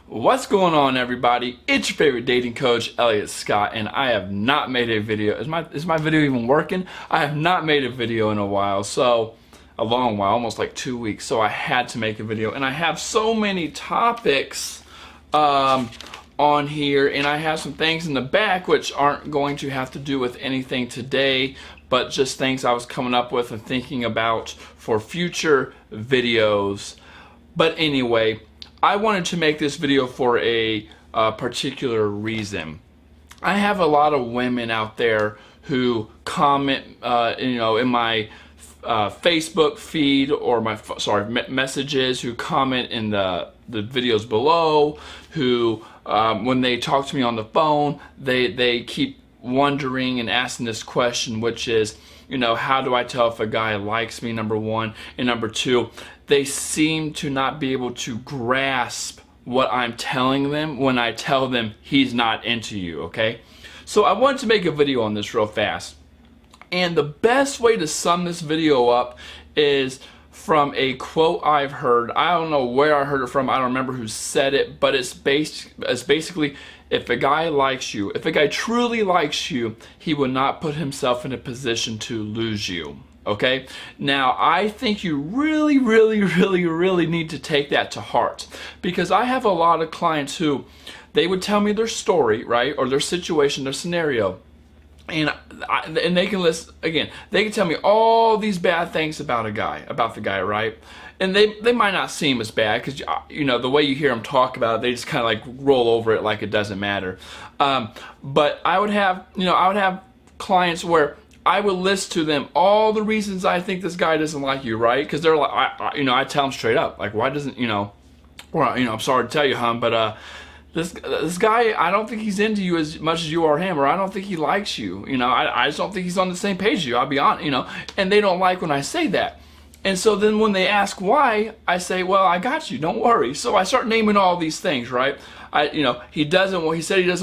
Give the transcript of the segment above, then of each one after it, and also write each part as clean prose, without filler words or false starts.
What's going on, everybody? It's your favorite dating coach, Elliot Scott, and I have not made a video. Is my video even working? I have not made a video in a while, so a long while, almost like 2 weeks. So I had to make a video, and I have so many topics on here, and I have some things in the back which aren't going to have to do with anything today, but just things I was coming up with and thinking about for future videos. But anyway, I wanted to make this video for a particular reason. I have a lot of women out there who comment, in my Facebook feed or my messages, who comment in the videos below, who when they talk to me on the phone, they keep wondering and asking this question, which is, how do I tell if a guy likes me, number one, and number two, they seem to not be able to grasp what I'm telling them when I tell them he's not into you, okay? So I wanted to make a video on this real fast. And the best way to sum this video up is from a quote I've heard. I don't know where I heard it from. I don't remember who said it, but it's basically, if a guy likes you, if a guy truly likes you, he will not put himself in a position to lose you. Okay? Now, I think you really need to take that to heart, because I have a lot of clients who, they would tell me their story, right, or their situation, their scenario, and they can list, again, they can tell me all these bad things about the guy, right? And they might not seem as bad, because the way you hear them talk about it, they just kind of like roll over it like it doesn't matter. But I would have clients where I would list to them all the reasons I think this guy doesn't like you, right? Because they're like, I tell them straight up, like, why doesn't, I'm sorry to tell you, hon, but this guy, I don't think he's into you as much as you are him, or I don't think he likes you. I just don't think he's on the same page as you. I'll be honest, and they don't like when I say that. And so then when they ask why, I say, well, I got you, don't worry. So I start naming all these things, right? He said he doesn't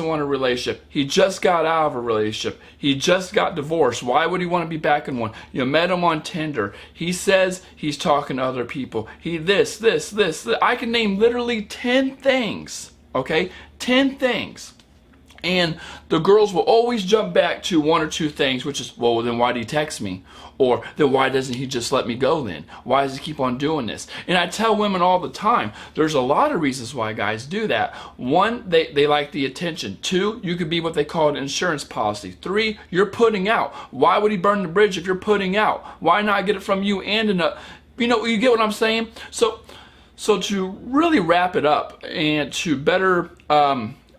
want a relationship. He just got out of a relationship. He just got divorced. Why would he want to be back in one? You met him on Tinder. He says he's talking to other people. He this. I can name literally 10 things, okay? 10 things. And the girls will always jump back to one or two things, which is, well, then why did he text me? Or then why doesn't he just let me go then? Why does he keep on doing this? And I tell women all the time, there's a lot of reasons why guys do that. One, they like the attention. Two, you could be what they call an insurance policy. Three, you're putting out. Why would he burn the bridge if you're putting out? Why not get it from you and you get what I'm saying? So to really wrap it up and to better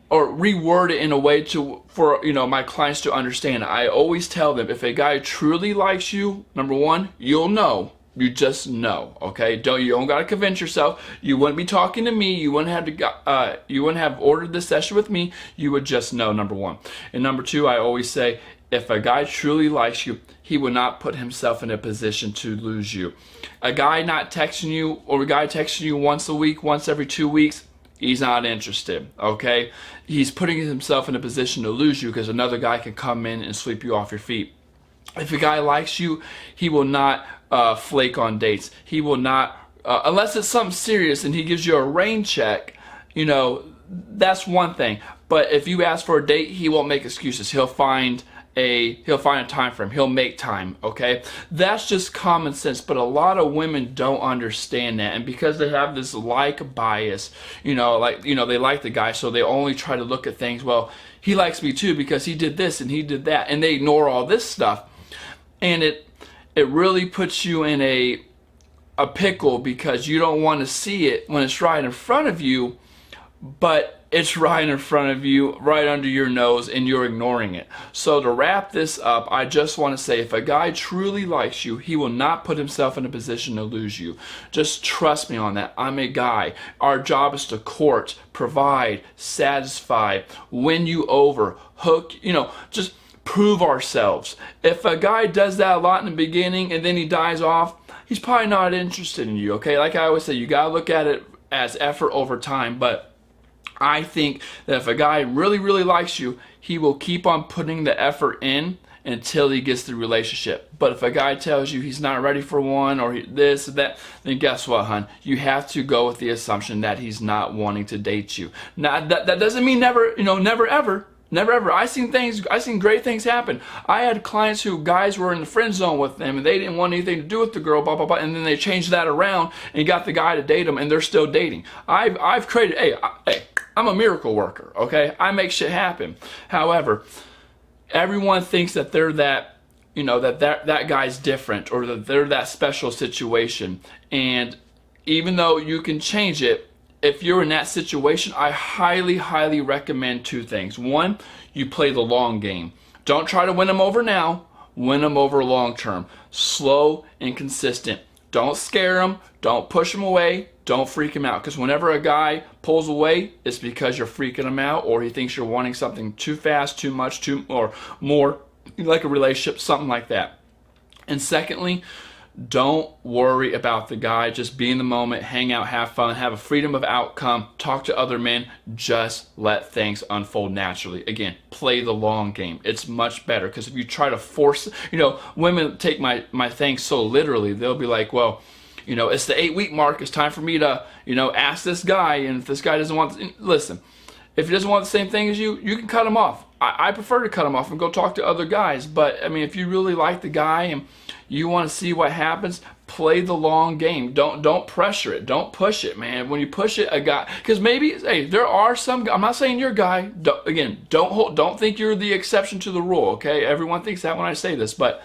or reword it in a way for my clients to understand, I always tell them, if a guy truly likes you, number one, you'll know. You just know, okay? You don't gotta convince yourself. You wouldn't be talking to me. You wouldn't have ordered this session with me. You would just know, number one. And number two, I always say, if a guy truly likes you, he will not put himself in a position to lose you. A guy not texting you, or a guy texting you once a week, once every 2 weeks, he's not interested, okay? He's putting himself in a position to lose you, because another guy can come in and sweep you off your feet. If a guy likes you, he will not flake on dates. He will not, unless it's something serious and he gives you a rain check, that's one thing. But if you ask for a date, he won't make excuses. He'll find a time frame. He'll make time, okay? That's just common sense, but a lot of women don't understand that, and because they have this like bias, they like the guy, so they only try to look at things, well, he likes me too because he did this and he did that, and they ignore all this stuff, and it really puts you in a pickle, because you don't want to see it when it's right in front of you, but it's right in front of you, right under your nose, and you're ignoring it. So to wrap this up, I just want to say, if a guy truly likes you, he will not put himself in a position to lose you. Just trust me on that. I'm a guy. Our job is to court, provide, satisfy, win you over, hook, just prove ourselves. If a guy does that a lot in the beginning and then he dies off, he's probably not interested in you, okay? Like I always say, you got to look at it as effort over time, but I think that if a guy really likes you, he will keep on putting the effort in, until he gets the relationship. But if a guy tells you he's not ready for one, or this or that, then guess what, hun? You have to go with the assumption that he's not wanting to date you. Now that doesn't mean never, never ever. Never ever. I seen great things happen. I had clients who guys were in the friend zone with them and they didn't want anything to do with the girl, blah, blah, blah, and then they changed that around and got the guy to date them and they're still dating. I've created, hey, I'm a miracle worker, okay? I make shit happen. However, everyone thinks that they're that, that guy's different, or that they're that special situation. And even though you can change it, if you're in that situation, I highly, highly recommend two things. One, you play the long game. Don't try to win them over now. Win them over long term. Slow and consistent. Don't scare them. Don't push them away. Don't freak them out. Because whenever a guy pulls away, it's because you're freaking him out, or he thinks you're wanting something too fast, too much, or more, like a relationship, something like that. And secondly, don't worry about the guy. Just be in the moment, hang out, have fun, have a freedom of outcome, talk to other men. Just let things unfold naturally. Again, play the long game. It's much better, because if you try to force, women take my things so literally. They'll be like, well, it's the 8-week mark. It's time for me to, ask this guy. And if this guy doesn't want, listen, if he doesn't want the same thing as you, you can cut him off. I prefer to cut him off and go talk to other guys. But I mean, if you really like the guy and you want to see what happens, play the long game. Don't pressure it. Don't push it, man. When you push it, a guy, because maybe, hey, there are some. I'm not saying you're a guy. Don't think you're the exception to the rule. Okay, everyone thinks that when I say this, but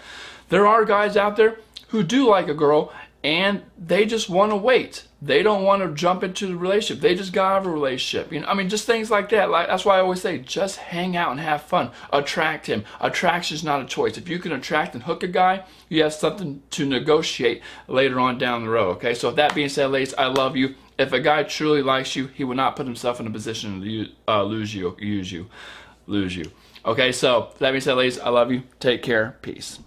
there are guys out there who do like a girl and they just want to wait. They don't want to jump into the relationship. They just got out of a relationship. Just things like that. That's why I always say, just hang out and have fun. Attract him. Attraction is not a choice. If you can attract and hook a guy, you have something to negotiate later on down the road. Okay. So with that being said, ladies, I love you. If a guy truly likes you, he would not put himself in a position to lose you. Okay. So with that being said, ladies, I love you. Take care. Peace.